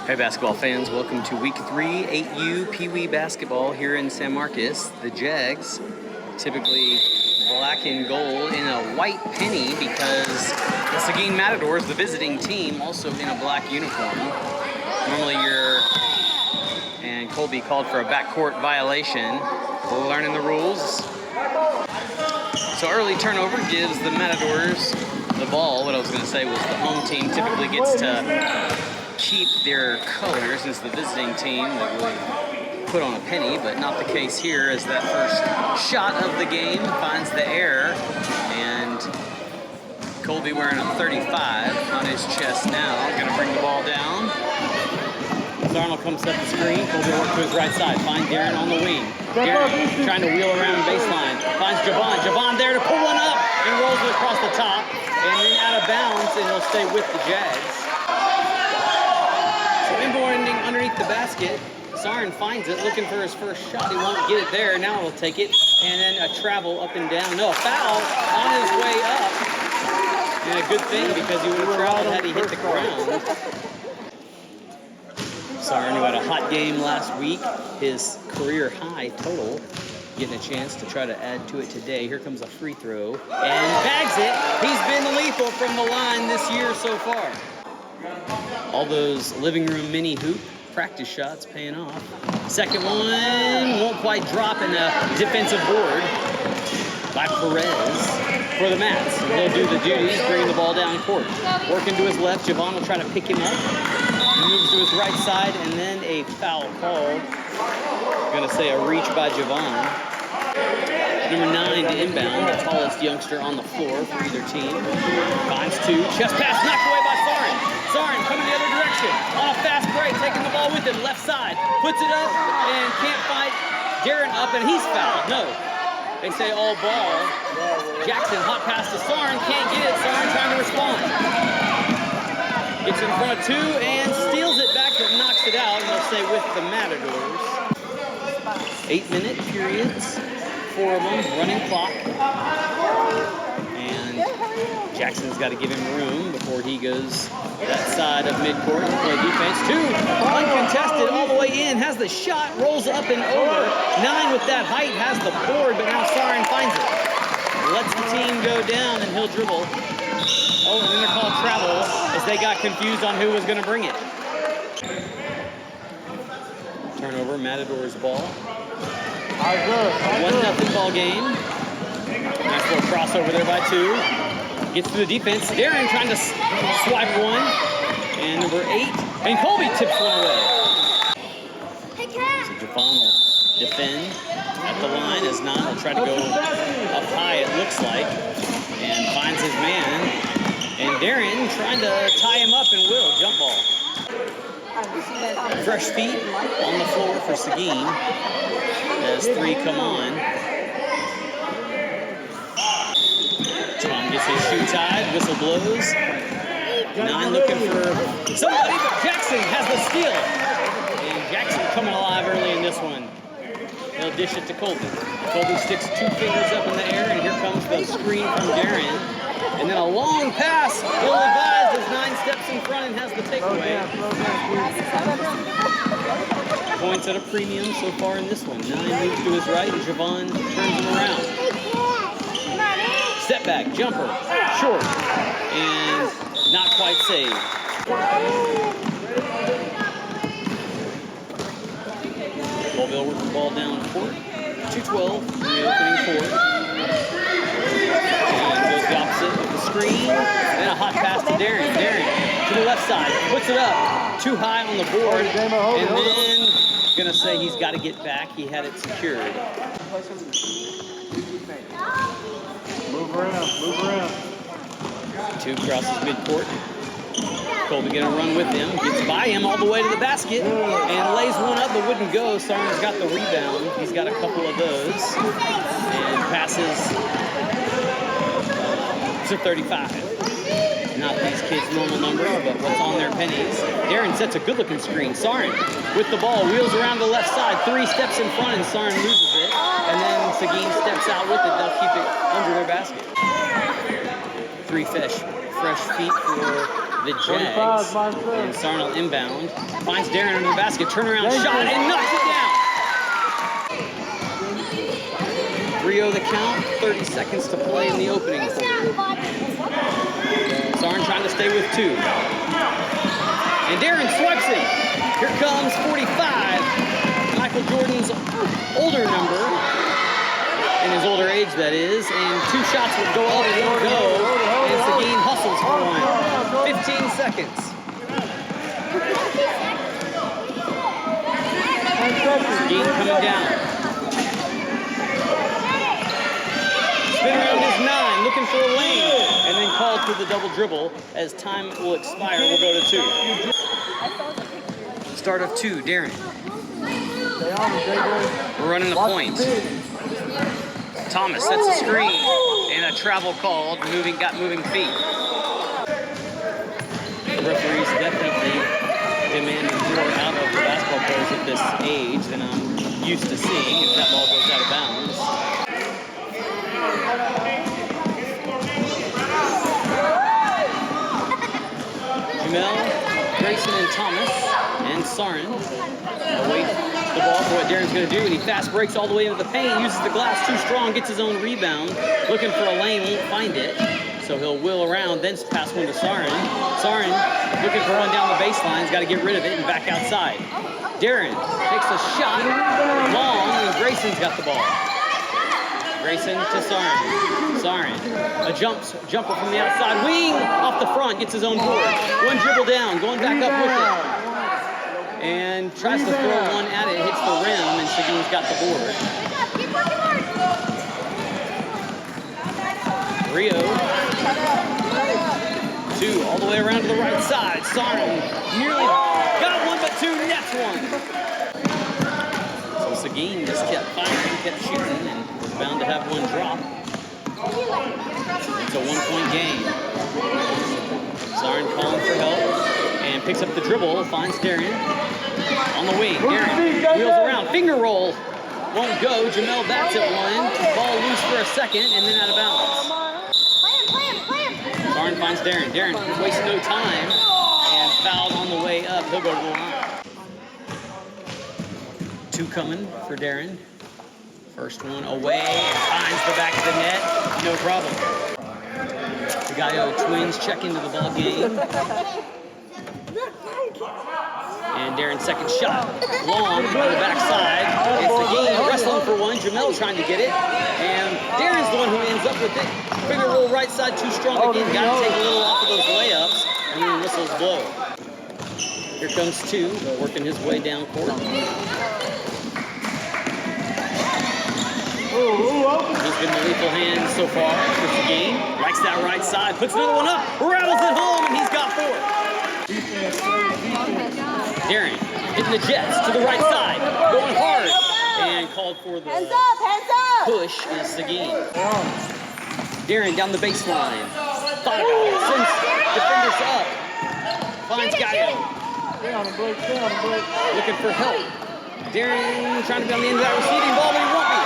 Hey basketball fans, welcome to week 3 8U Pee Wee basketball here in San Marcos. The Jags, typically black and gold in a white penny because the Seguin Matadors, the visiting team, also in a black uniform. Normally and Colby called for a backcourt violation. We're learning the rules. So early turnover gives the Matadors the ball. What I was going to say was the home team typically gets to keep their colors as the visiting team that would put on a penny, but not the case here as that first shot of the game finds the air, and Colby wearing a 35 on his chest now, gonna bring the ball down. Arnold comes up the screen, Colby works to his right side, finds Darren on the wing. Darren trying to wheel around baseline, finds Javon. Javon there to pull one up and rolls it across the top, and then out of bounds, and he'll stay with the Jags. Inboarding underneath the basket. Sarin finds it, looking for his first shot. He won't get it there. Now he'll take it. And then a travel up and down. No, a foul on his way up. And a good thing because he would have traveled had he hit the ground. Sarin, who had a hot game last week, his career high total, getting a chance to try to add to it today. Here comes a free throw. And bags it. He's been lethal from the line this year so far. All those living room mini hoop practice shots paying off. Second one won't quite drop in a defensive board by Perez for the Mats. And he'll do the duties, bringing the ball down court. Working to his left, Javon will try to pick him up. He moves to his right side, and then a foul call. Gonna say a reach by Javon. Number 9 to inbound, the tallest youngster on the floor for either team. Finds two, chest pass knocked away by Sarin. Sarin coming the other direction on a fast break, taking the ball with him, left side, puts it up and can't fight Darren up, and he's fouled. No, they say all ball. Jackson hot pass to Sarin, can't get it. Sarin trying to respond. Gets in front of two and steals it back, but knocks it out. And they'll stay with the Matadors. 8-minute periods. 4 of them, running clock. And Jackson's got to give him room before he goes that side of midcourt and play defense. 2, uncontested, all the way in, has the shot, rolls up and over. 9 with that height, has the board, but now Sarin finds it. Lets the team go down, and he'll dribble. Oh, and then they're called travel as they got confused on who was going to bring it. Turnover, Matadors ball. 1-0 ball game. Nice little crossover there by 2. Gets to the defense. Darren trying to swipe one. And number 8. And Colby tips one away. So Javon will defend at the line as Nan will try to go up high, it looks like. And finds his man. And Darren trying to tie him up and will. Jump ball. Fresh feet on the floor for Seguin as 3 come on. Tom gets his shoe tied, whistle blows. 9 looking for somebody, but Jackson has the steal. And Jackson coming alive early in this one. He'll dish it to Colby. Colby sticks 2 fingers up in the air, and here comes the screen from Darren. And then a long pass, ill-advised as 9 steps in front and has the takeaway. Points at a premium so far in this one. 9 moves to his right, and Javon turns him around. Step back, jumper, short, and not quite saved. Colville works the ball down court. 2:12 in the opening court. And goes the opposite of the screen. Then a hot pass to Darren. Darren to the left side, puts it up. Too high on the board. And then gonna say he's got to get back. He had it secured. Move around. 2 crosses midcourt. Colby gonna run with him, gets by him all the way to the basket, and lays one up but wouldn't go. Sarin's got the rebound. He's got a couple of those. And passes to 35. Not these kids' normal number, but what's on their pennies. Darren sets a good-looking screen. Sarin with the ball, wheels around the left side, 3 steps in front, and Sarin loses it. And then Seguin steps out with it. They'll keep it under their basket. 3 fresh feet for the Jags. And Sarnell inbound. Finds Darren under the basket. Turnaround shot and knocks it down. 3-0 the count. 30 seconds to play in the opening quarter. Sarn trying to stay with 2. And Darren swipes it. Here comes 45. Michael Jordan's older number. In his older age, that is. And 2 shots would go up and won't go. And Seguin hustles for one. 15 seconds. Seguin coming down. Spin around his 9, looking for a lane. And then called for the double dribble. As time will expire, we'll go to 2. Start of 2, Darren. We're running the point. Thomas sets a screen and a travel called. Got moving feet. The referees definitely demanding more out of the basketball players at this age than I'm used to seeing if that ball goes out of bounds. Jamel, Grayson, and Thomas, and Sarin await the ball for what Darren's going to do, and he fast breaks all the way into the paint, uses the glass too strong, gets his own rebound, looking for a lane, won't find it, so he'll wheel around, then pass one to Sarin. Sarin looking for one down the baseline, he's got to get rid of it and back outside. Darren takes a shot, long, and Grayson's got the ball. Grayson to Sarin. Sarin, a jumper from the outside wing, off the front, gets his own board. One dribble down, going back up with it. And tries to throw one at it, hits the rim, and Seguin's got the board. Rio. 2 all the way around to the right side. Sarin nearly got one, but 2 nets one. So Seguin just kept firing, kept shooting, and was bound to have one drop. It's a 1-point game. Sarin calling for help and picks up the dribble, finds Darren on the wing. Darren wheels around, finger roll, won't go. Jamel bats at one, ball loose for a second, and then out of bounds. Sarin finds Darren. Darren wastes no time and fouled on the way up. He'll go to the line. 2 coming for Darren. First one away and finds the back of the net. No problem. The Gallo twins check into the ball game. And Darren's second shot, long on the backside. It's the game wrestling for one. Jamel trying to get it. And Darren's the one who ends up with it. Finger roll right side too strong again. Got to take a little off of those layups. And then whistles blow. Here comes 2, working his way down court. He's been the lethal hand so far for the game. Likes that right side, puts another one up, rattles it home, and he's got 4. Darren hitting the Jets to the right side, going hard, and called for the hands up! Push is Seguin. Darren down the baseline, thought about it, sends defenders up, finds Gallo. Looking for help. Darren trying to be on the end of that receiving ball, but he won't be.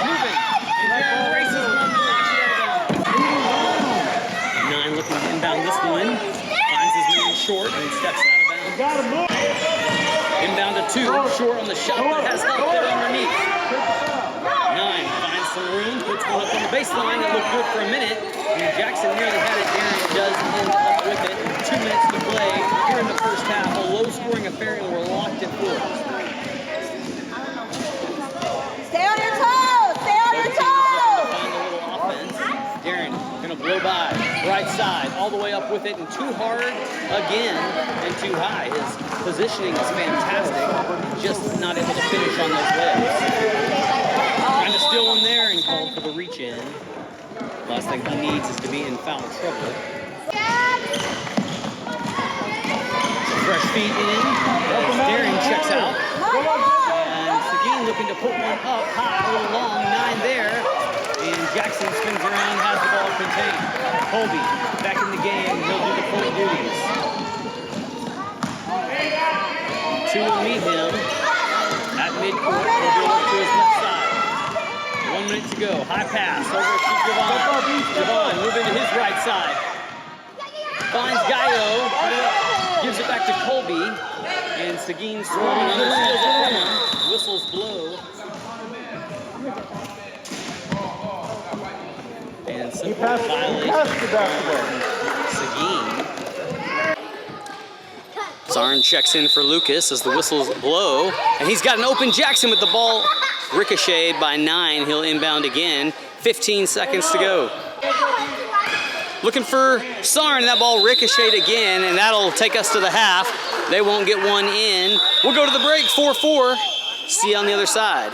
Moving. And Darren races one to knock it out of bounds. 9 looking to inbound this one. Finds his man short and steps out of bounds. Inbound to 2, short on the shot, but has help there underneath. 9 finds some room, puts one up on the baseline. It looked good for a minute. And Jackson nearly had it. Darren does end up with it. 2 minutes to play here in the first half. A low-scoring affair, and we're locked at 4. Stay on your toes! Stay on your toes! Find a little offense. Darren gonna blow by. Right side, all the way up with it, and too hard again, and too high. His positioning is fantastic. Just not able to finish on those legs. Trying to steal one there and called for the reach in. Last thing he needs is to be in foul trouble. Fresh feet in. Darren checks out. And Seguin looking to put one up high, a little long, 9 there. And Jackson spins around, has the ball contained. Colby back in the game. He'll do the point duties. 2 will meet him at midcourt. He'll go up to his left side. 1 minute to go. High pass over to Javon. Javon moving to his right side. finds Gallo, gives it back to Colby, and Seguin swarming on him, steals it from him. Whistles blow. And some violation Seguin. Zarn checks in for Lucas as the whistles blow, and he's got an open Jackson with the ball ricocheted by 9. He'll inbound again. 15 seconds to go. Looking for Zarn, that ball ricocheted again, and that'll take us to the half. They won't get one in. We'll go to the break, 4-4. See you on the other side.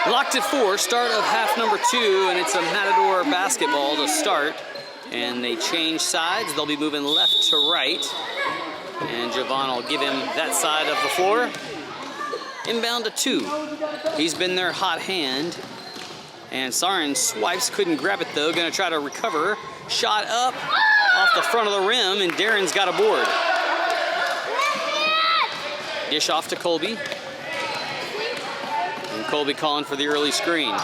Locked at 4, start of half number 2, and it's a Matador basketball to start. And they change sides. They'll be moving left to right. And Javon will give him that side of the floor. Inbound to 2. He's been their hot hand. And Zarn swipes, couldn't grab it though. Gonna try to recover. Shot up off the front of the rim, and Darren's got a board. Dish off to Colby. And Colby calling for the early screen.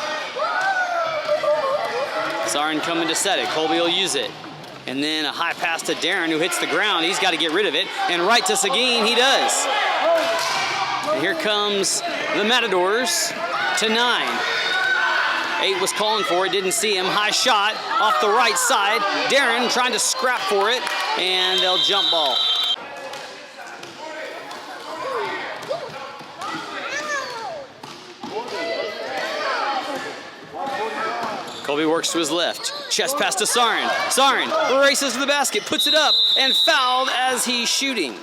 Zarn coming to set it. Colby will use it. And then a high pass to Darren, who hits the ground. He's got to get rid of it. And right to Seguin, he does. And here comes the Matadors to 9. 8 was calling for it, didn't see him. High shot off the right side. Darren trying to scrap for it, and they'll jump ball. Colby works to his left. Chest pass to Zarn. Zarn races to the basket, puts it up, and fouled as he's shooting.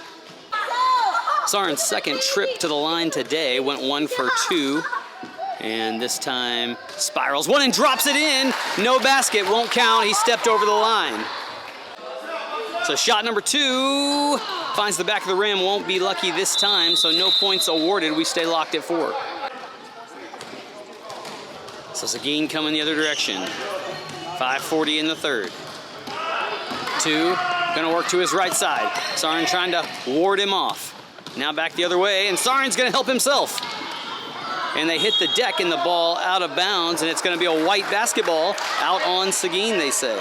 Zarn's second trip to the line today went 1 for 2. And this time spirals one and drops it in. No basket, won't count. He stepped over the line. So shot number 2 finds the back of the rim, won't be lucky this time, so no points awarded. We stay locked at 4. So Seguin coming the other direction. 5:40 in the third. 2, gonna work to his right side. Zarn trying to ward him off. Now back the other way, and Zarn's gonna help himself. And they hit the deck and the ball out of bounds, and it's gonna be a white basketball out on Seguin, they say.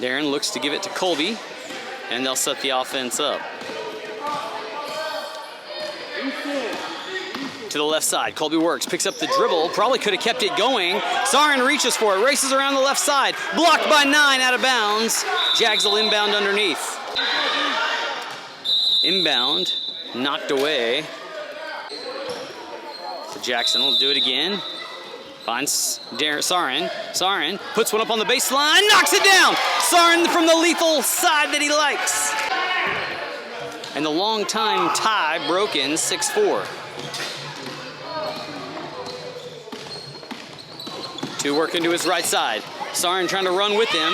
Darren looks to give it to Colby, and they'll set the offense up. To the left side, Colby works, picks up the dribble, probably could have kept it going. Zarn reaches for it, races around the left side, blocked by 9, out of bounds. Jags will inbound underneath. Inbound, knocked away. So Jackson will do it again. Finds Zarn. Zarn puts one up on the baseline, knocks it down. Zarn from the lethal side that he likes. And the long time tie broken, 6-4. 2 working to his right side. Zarn trying to run with him.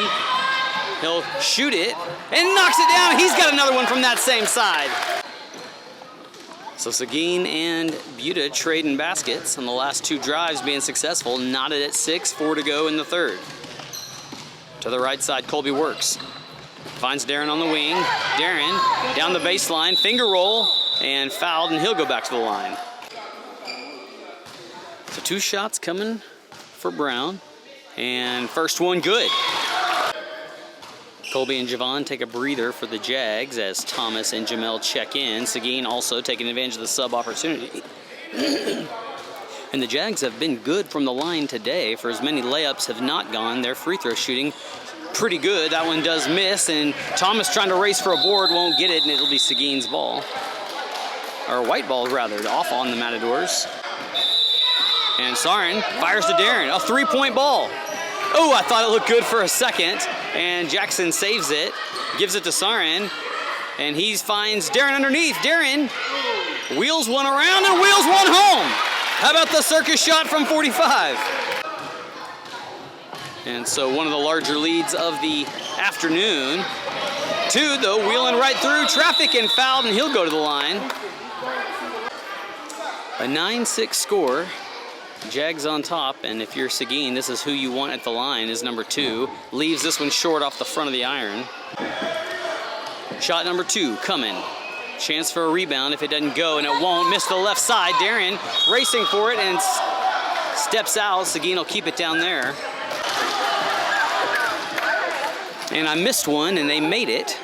He'll shoot it and knocks it down. He's got another one from that same side. So Seguin and Buda trading baskets on the last 2 drives, being successful. Knotted at 6, 4 to go in the third. To the right side, Colby works. Finds Darren on the wing. Darren down the baseline, finger roll, and fouled, and he'll go back to the line. So 2 shots coming for Brown, and first one good. Colby and Javon take a breather for the Jags as Thomas and Jamel check in. Seguin also taking advantage of the sub opportunity. And the Jags have been good from the line today. For as many layups have not gone, their free throw shooting pretty good. That one does miss, and Thomas trying to race for a board, won't get it, and it'll be Seguin's ball. Or white ball, rather, off on the Matadors. And Zarn fires to Darren, a 3-point ball. Oh, I thought it looked good for a second, and Jackson saves it, gives it to Zarn, and he finds Darren underneath. Darren wheels one around and wheels one home. How about the circus shot from 45? And so one of the larger leads of the afternoon. 2, though, wheeling right through traffic and fouled, and he'll go to the line. A 9-6 score. Jags on top, and if you're Seguin, this is who you want at the line, is number 2. Leaves this one short off the front of the iron. Shot number 2 coming. Chance for a rebound if it doesn't go, and it won't. Miss the left side. Darren racing for it and steps out. Seguin will keep it down there. And I missed one, and they made it.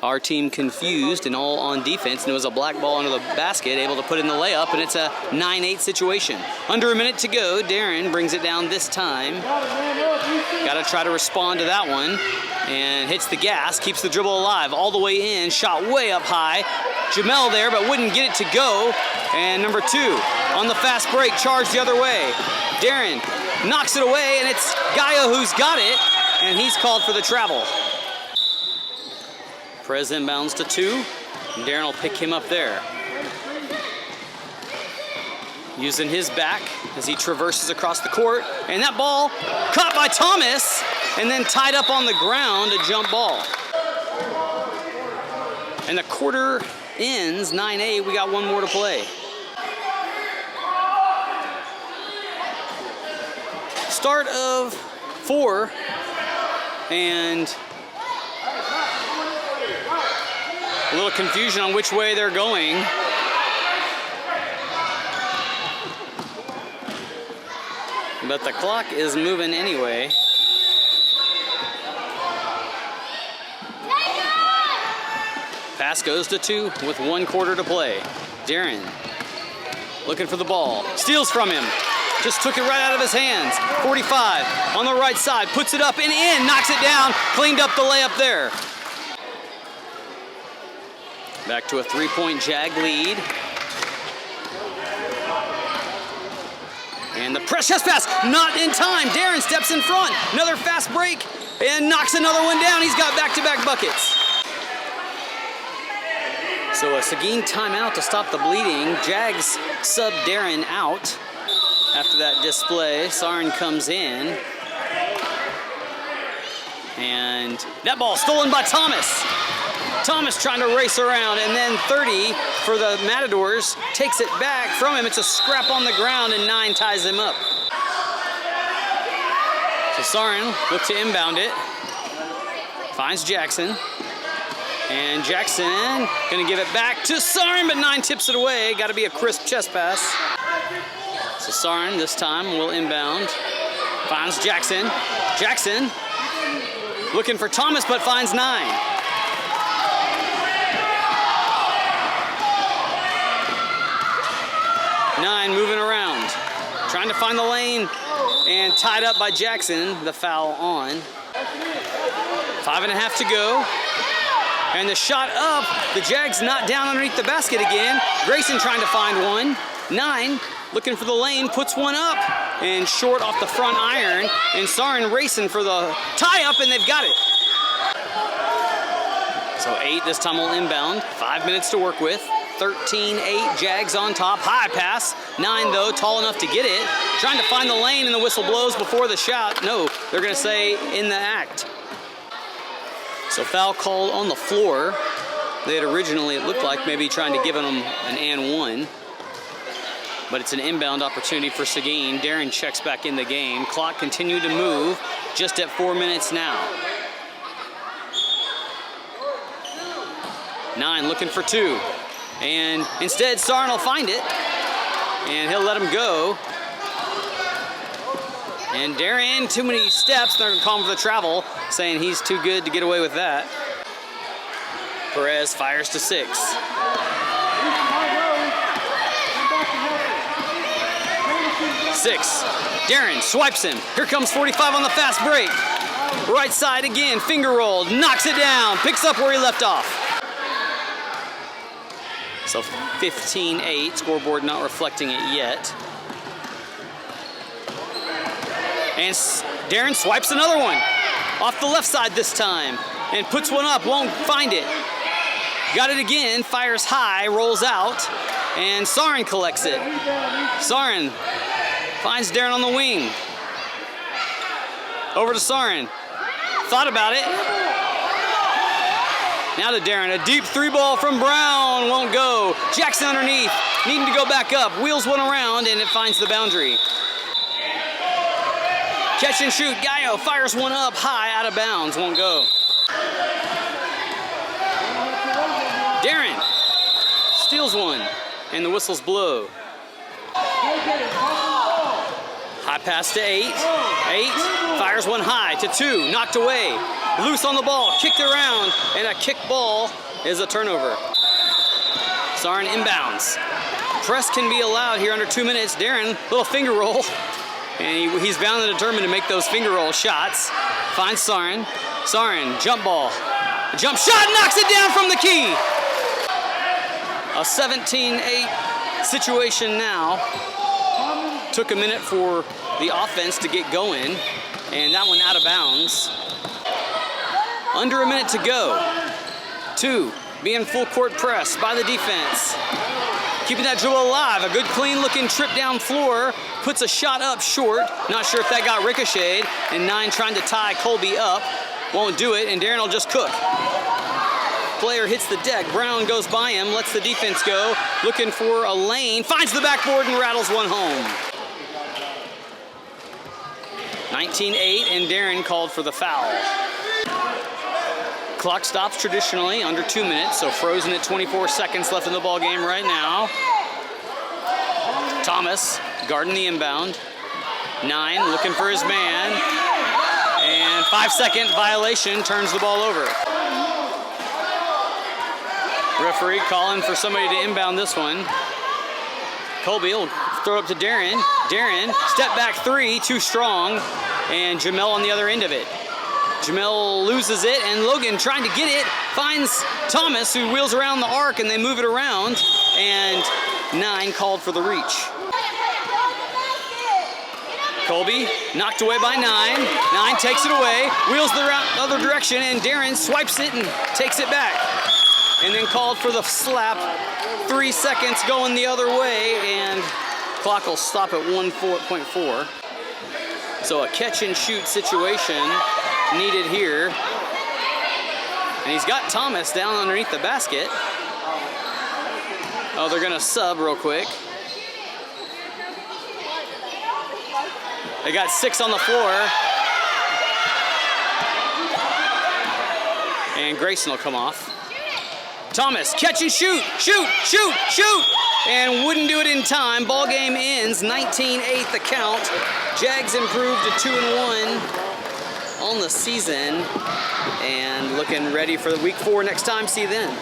Our team confused and all on defense, and it was a black ball under the basket, able to put in the layup, and it's a 9-8 situation. Under a minute to go, Darren brings it down this time. Got to try to respond to that one, and hits the gas, keeps the dribble alive, all the way in, shot way up high. Jamel there, but wouldn't get it to go. And number 2 on the fast break, charged the other way. Darren knocks it away, and it's Gaia who's got it, and he's called for the travel. Perez inbounds to 2, and Darren will pick him up there. Using his back as he traverses across the court, and that ball caught by Thomas, and then tied up on the ground, a jump ball. And the quarter ends 9-8, we got one more to play. Start of 4, and a little confusion on which way they're going. But the clock is moving anyway. Pass goes to 2 with 1 quarter to play. Darren looking for the ball. Steals from him. Just took it right out of his hands. 45 on the right side. Puts it up and in. Knocks it down. Cleaned up the layup there. Back to a 3-point Jag lead. And the press chest pass, not in time. Darren steps in front. Another fast break and knocks another one down. He's got back-to-back buckets. So a Seguin timeout to stop the bleeding. Jags sub Darren out after that display. Sarin comes in. And that ball stolen by Thomas. Thomas trying to race around, and then 30 for the Matadors. Takes it back from him. It's a scrap on the ground, and 9 ties him up. So Sarin looks to inbound it. Finds Jackson. And Jackson gonna give it back to Sarin, but 9 tips it away. Gotta be a crisp chest pass. So Sarin this time will inbound. Finds Jackson. Jackson looking for Thomas, but finds 9. Moving around, trying to find the lane, and tied up by Jackson, the foul on. 5.5 to go, and the shot up, the Jags not down underneath the basket again. Grayson trying to find one. 9 looking for the lane, puts one up, and short off the front iron, and Sarin racing for the tie-up, and they've got it. So 8 this time will inbound, 5 minutes to work with. 13-8, Jags on top, high pass. 9 though, tall enough to get it. Trying to find the lane, and the whistle blows before the shot. No, they're gonna say in the act. So foul called on the floor. They had originally, it looked like maybe trying to give them an and 1. But it's an inbound opportunity for Seguin. Darren checks back in the game. Clock continued to move, just at 4 minutes now. 9 looking for 2. And instead, Sarin will find it, and he'll let him go. And Darren, too many steps. They're going to call him for the travel, saying he's too good to get away with that. Perez fires to 6. 6. Darren swipes him. Here comes 45 on the fast break. Right side again, finger rolled, knocks it down, picks up where he left off. So 15-8, scoreboard not reflecting it yet. And Darren swipes another one off the left side this time and puts one up, won't find it. Got it again, fires high, rolls out, and Sarin collects it. Sarin finds Darren on the wing. Over to Sarin. Thought about it. Now to Darren, a deep 3 ball from Brown, won't go. Jackson underneath, needing to go back up, wheels one around, and it finds the boundary. Catch and shoot, Gallo fires one up high, out of bounds, won't go. Darren steals one, and the whistles blow. High pass to 8. 8 fires one high to 2, knocked away. loose on the ball, kicked around, and a kick ball is a turnover. Sarin inbounds. Press can be allowed here under 2 minutes. Darren, little finger roll. And he's bound and determined to make those finger roll shots. Finds Sarin. Sarin, jump ball. Jump shot, knocks it down from the key. A 17-8 situation now. Took a minute for the offense to get going. And that one out of bounds. Under a minute to go. 2, being full court press by the defense. Keeping that dribble alive. A good clean looking trip down floor. Puts a shot up short. Not sure if that got ricocheted. And 9 trying to tie Colby up. Won't do it, and Darren will just cook. Player hits the deck. Brown goes by him, lets the defense go. Looking for a lane. Finds the backboard and rattles one home. 19-8, and Darren called for the foul. Clock stops traditionally under 2 minutes, so frozen at 24 seconds left in the ball game right now. Thomas guarding the inbound. 9 looking for his man. And 5-second violation turns the ball over. Referee calling for somebody to inbound this one. Colby will throw up to Darren. Darren, step back 3, too strong. And Jamel on the other end of it. Jamel loses it, and Logan trying to get it, finds Thomas, who wheels around the arc, and they move it around, and 9 called for the reach. Colby knocked away by 9. 9 takes it away, wheels the other direction, and Darren swipes it and takes it back. And then called for the slap. 3 seconds going the other way, and clock will stop at 1.4. So a catch and shoot situation needed here. And he's got Thomas down underneath the basket. Oh, they're gonna sub real quick. They got 6 on the floor. And Grayson will come off. Thomas, catch and shoot, shoot, shoot, shoot! And wouldn't do it in time. Ball game ends, 19-8 the count. Jags improved to 2-1 on the season. And looking ready for the week 4 next time. See you then.